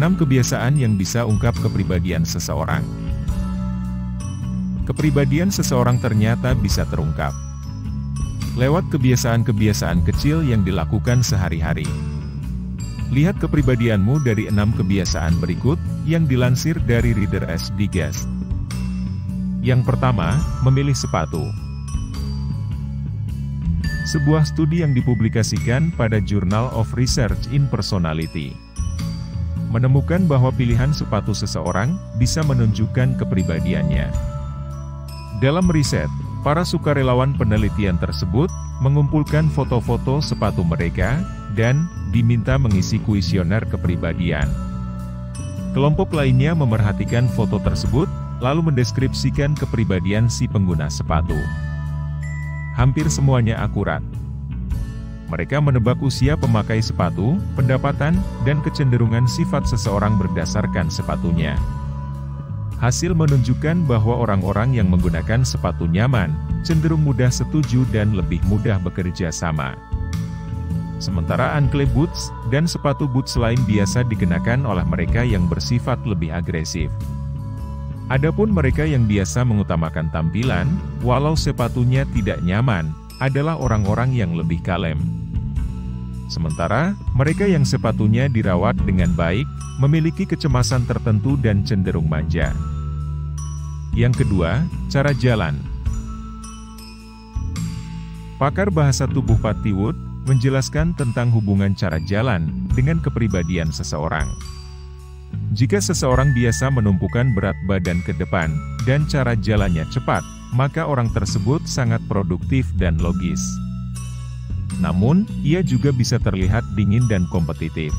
6 kebiasaan yang bisa ungkap kepribadian seseorang. Kepribadian seseorang ternyata bisa terungkap lewat kebiasaan-kebiasaan kecil yang dilakukan sehari-hari. Lihat kepribadianmu dari 6 kebiasaan berikut, yang dilansir dari Reader's Digest. Yang pertama, memilih sepatu. Sebuah studi yang dipublikasikan pada Journal of Research in Personality menemukan bahwa pilihan sepatu seseorang bisa menunjukkan kepribadiannya. Dalam riset, para sukarelawan penelitian tersebut mengumpulkan foto-foto sepatu mereka dan diminta mengisi kuesioner kepribadian. Kelompok lainnya memerhatikan foto tersebut, lalu mendeskripsikan kepribadian si pengguna sepatu. Hampir semuanya akurat. Mereka menebak usia pemakai sepatu, pendapatan, dan kecenderungan sifat seseorang berdasarkan sepatunya. Hasil menunjukkan bahwa orang-orang yang menggunakan sepatu nyaman, cenderung mudah setuju dan lebih mudah bekerja sama. Sementara ankle boots dan sepatu boots lain biasa dikenakan oleh mereka yang bersifat lebih agresif. Adapun mereka yang biasa mengutamakan tampilan, walau sepatunya tidak nyaman, adalah orang-orang yang lebih kalem. Sementara, mereka yang sepatunya dirawat dengan baik, memiliki kecemasan tertentu dan cenderung manja. Yang kedua, cara jalan. Pakar bahasa tubuh Patty Wood menjelaskan tentang hubungan cara jalan dengan kepribadian seseorang. Jika seseorang biasa menumpukan berat badan ke depan, dan cara jalannya cepat, maka orang tersebut sangat produktif dan logis. Namun, ia juga bisa terlihat dingin dan kompetitif.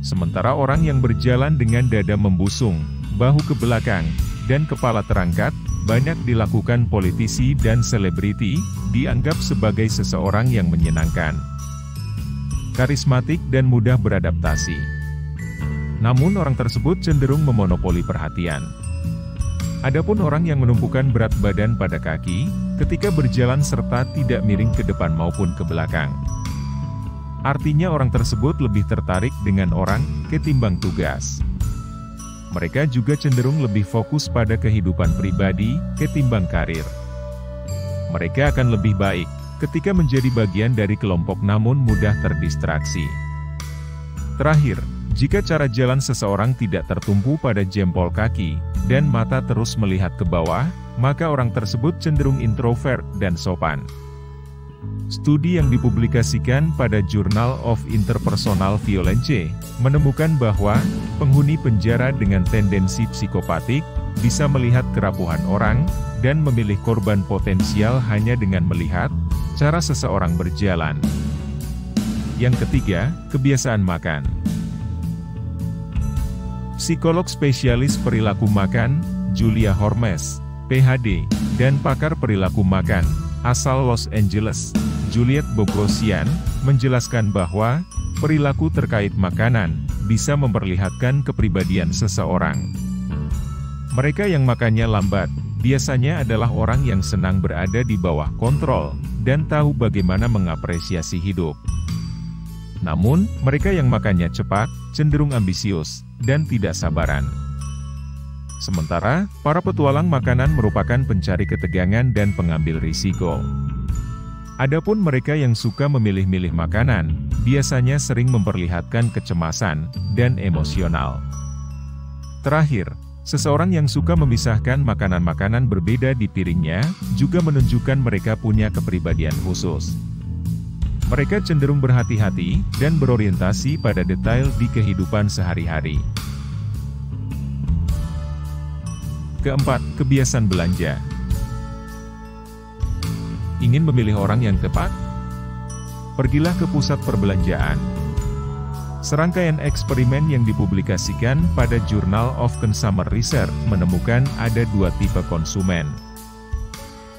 Sementara orang yang berjalan dengan dada membusung, bahu ke belakang, dan kepala terangkat, banyak dilakukan politisi dan selebriti, dianggap sebagai seseorang yang menyenangkan, karismatik dan mudah beradaptasi. Namun orang tersebut cenderung memonopoli perhatian. Adapun orang yang menumpukan berat badan pada kaki, ketika berjalan serta tidak miring ke depan maupun ke belakang. Artinya orang tersebut lebih tertarik dengan orang, ketimbang tugas. Mereka juga cenderung lebih fokus pada kehidupan pribadi, ketimbang karir. Mereka akan lebih baik, ketika menjadi bagian dari kelompok namun mudah terdistraksi. Terakhir, jika cara jalan seseorang tidak tertumpu pada jempol kaki, dan mata terus melihat ke bawah, maka orang tersebut cenderung introvert dan sopan. Studi yang dipublikasikan pada Journal of Interpersonal Violence menemukan bahwa penghuni penjara dengan tendensi psikopatik bisa melihat kerapuhan orang dan memilih korban potensial hanya dengan melihat cara seseorang berjalan. Yang ketiga, kebiasaan makan. Psikolog spesialis perilaku makan, Julia Hormes, PhD, dan pakar perilaku makan, asal Los Angeles, Juliet Bogosian, menjelaskan bahwa perilaku terkait makanan bisa memperlihatkan kepribadian seseorang. Mereka yang makannya lambat, biasanya adalah orang yang senang berada di bawah kontrol, dan tahu bagaimana mengapresiasi hidup. Namun, mereka yang makannya cepat, cenderung ambisius, dan tidak sabaran. Sementara, para petualang makanan merupakan pencari ketegangan dan pengambil risiko. Adapun mereka yang suka memilih-milih makanan, biasanya sering memperlihatkan kecemasan dan emosional. Terakhir, seseorang yang suka memisahkan makanan-makanan berbeda di piringnya, juga menunjukkan mereka punya kepribadian khusus. Mereka cenderung berhati-hati dan berorientasi pada detail di kehidupan sehari-hari. Keempat, kebiasaan belanja. Ingin memilih orang yang tepat? Pergilah ke pusat perbelanjaan. Serangkaian eksperimen yang dipublikasikan pada Journal of Consumer Research menemukan ada 2 tipe konsumen,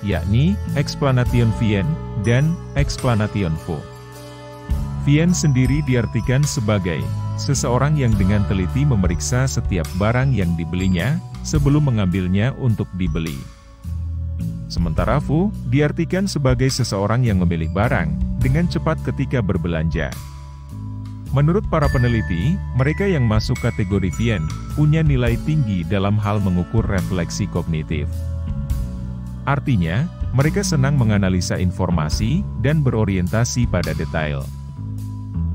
yakni explanation Vien dan explanation Faux. Vien sendiri diartikan sebagai seseorang yang dengan teliti memeriksa setiap barang yang dibelinya sebelum mengambilnya untuk dibeli. Sementara Faux diartikan sebagai seseorang yang memilih barang dengan cepat ketika berbelanja. Menurut para peneliti, mereka yang masuk kategori VN, punya nilai tinggi dalam hal mengukur refleksi kognitif. Artinya, mereka senang menganalisa informasi, dan berorientasi pada detail.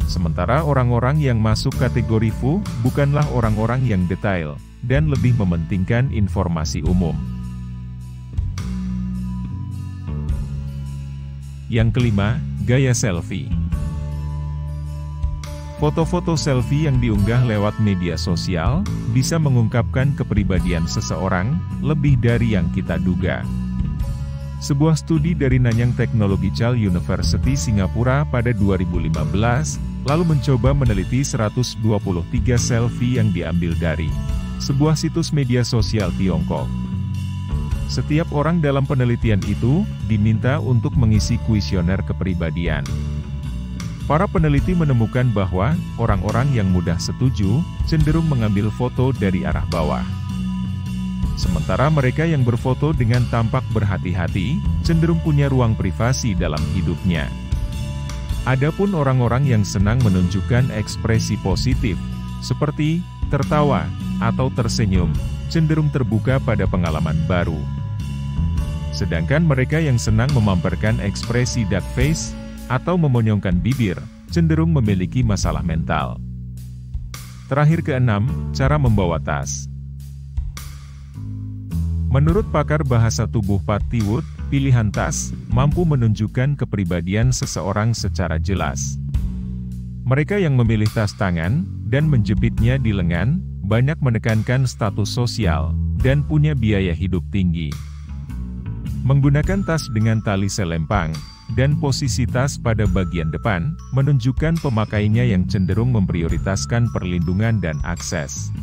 Sementara orang-orang yang masuk kategori VU, bukanlah orang-orang yang detail, dan lebih mementingkan informasi umum. Yang kelima, gaya selfie. Foto-foto selfie yang diunggah lewat media sosial, bisa mengungkapkan kepribadian seseorang, lebih dari yang kita duga. Sebuah studi dari Nanyang Technological University Singapura pada 2015, lalu mencoba meneliti 123 selfie yang diambil dari sebuah situs media sosial Tiongkok. Setiap orang dalam penelitian itu, diminta untuk mengisi kuesioner kepribadian. Para peneliti menemukan bahwa, orang-orang yang mudah setuju, cenderung mengambil foto dari arah bawah. Sementara mereka yang berfoto dengan tampak berhati-hati, cenderung punya ruang privasi dalam hidupnya. Adapun orang-orang yang senang menunjukkan ekspresi positif, seperti tertawa atau tersenyum, cenderung terbuka pada pengalaman baru. Sedangkan mereka yang senang memamerkan ekspresi duck face, atau memonyongkan bibir, cenderung memiliki masalah mental. Terakhir keenam, cara membawa tas. Menurut pakar bahasa tubuh Pat Tiwood, pilihan tas mampu menunjukkan kepribadian seseorang secara jelas. Mereka yang memilih tas tangan, dan menjepitnya di lengan, banyak menekankan status sosial, dan punya biaya hidup tinggi. Menggunakan tas dengan tali selempang, dan posisi tas pada bagian depan, menunjukkan pemakainya yang cenderung memprioritaskan perlindungan dan akses.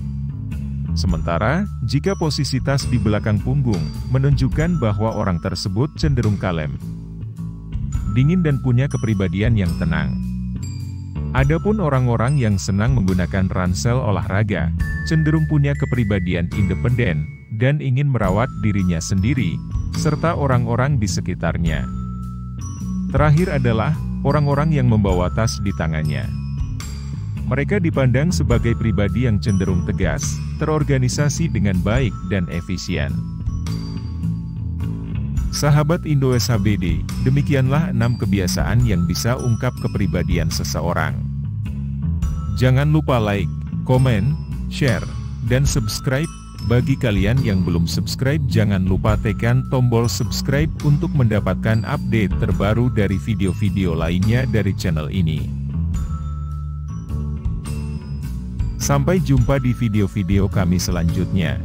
Sementara, jika posisi tas di belakang punggung, menunjukkan bahwa orang tersebut cenderung kalem, dingin dan punya kepribadian yang tenang. Adapun orang-orang yang senang menggunakan ransel olahraga, cenderung punya kepribadian independen, dan ingin merawat dirinya sendiri, serta orang-orang di sekitarnya. Terakhir adalah, orang-orang yang membawa tas di tangannya. Mereka dipandang sebagai pribadi yang cenderung tegas, terorganisasi dengan baik dan efisien. Sahabat Indo SHBD, demikianlah 6 kebiasaan yang bisa ungkap kepribadian seseorang. Jangan lupa like, komen, share, dan subscribe. Bagi kalian yang belum subscribe, jangan lupa tekan tombol subscribe untuk mendapatkan update terbaru dari video-video lainnya dari channel ini. Sampai jumpa di video-video kami selanjutnya.